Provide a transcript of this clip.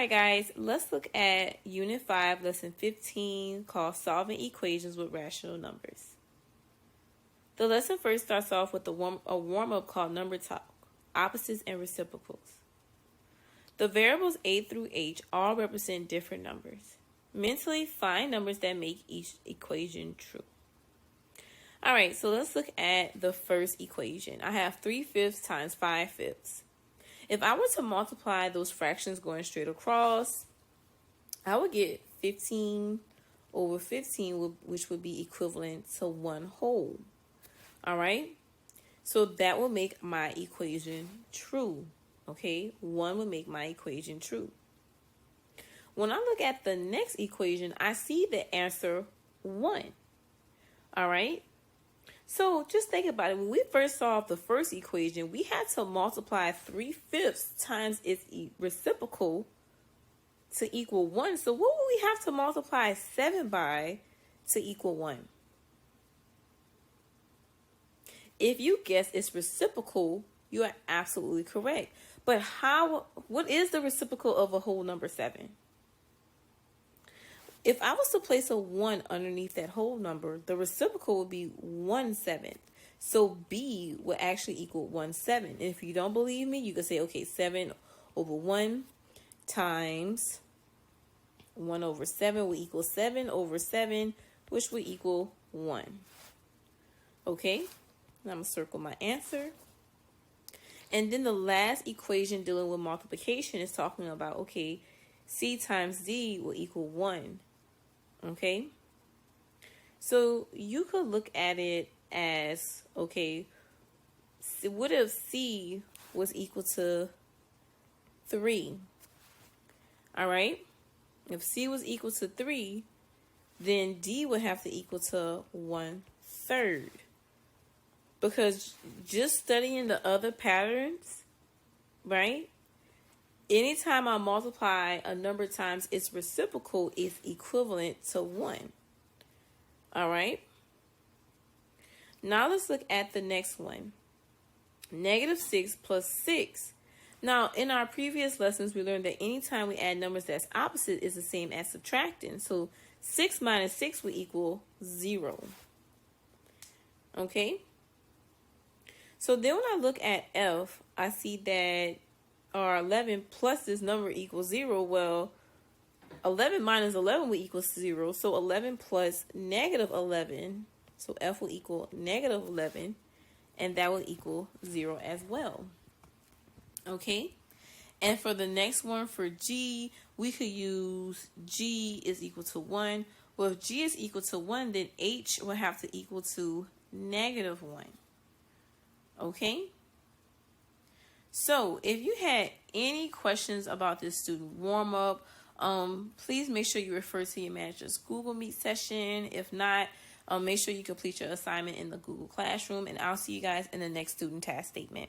Alright guys, let's look at Unit 5, Lesson 15, called Solving Equations with Rational Numbers. The lesson first starts off with a warm-up called Number Talk, Opposites and Reciprocals. The variables a through h all represent different numbers. Mentally find numbers that make each equation true. Alright, so let's look at the first equation. I have 3/5 times 5/5. If I were to multiply those fractions going straight across, I would get 15 over 15, which would be equivalent to 1 whole. All right? So that will make my equation true. Okay? 1 would make my equation true. When I look at the next equation, I see the answer 1. All right? So just think about it. When we first solved the first equation, we had to multiply 3/5 times its reciprocal to equal 1. So what would we have to multiply 7 by to equal 1? If you guess its reciprocal, you are absolutely correct. But what is the reciprocal of a whole number 7? If I was to place a 1 underneath that whole number, the reciprocal would be 1/7. So B would actually equal 1/7. And if you don't believe me, you could say, okay, 7 over 1 times 1 over 7 will equal 7 over 7, which would equal 1. Okay, now I'm going to circle my answer. And then the last equation dealing with multiplication is talking about, okay, C times D will equal 1. Okay, so you could look at it as, okay, what if C was equal to 3? All right, if C was equal to 3, then D would have to equal to 1/3. Because just studying the other patterns, right? Anytime I multiply a number times its reciprocal is equivalent to 1. All right. Now let's look at the next one. -6 plus 6. Now, in our previous lessons, we learned that anytime we add numbers that's opposite is the same as subtracting. So 6 minus 6 will equal 0. Okay. So then when I look at F, I see that our 11 plus this number equals 0. Well, 11 minus 11 will equal 0. So 11 plus -11. So F will equal -11. And that will equal 0 as well. Okay. And for the next one, for G, we could use G is equal to 1. Well, if G is equal to 1, then H will have to equal to -1. Okay. So if you had any questions about this student warm-up, please make sure you refer to your manager's Google Meet session. If not, make sure you complete your assignment in the Google Classroom, and I'll see you guys in the next student task statement.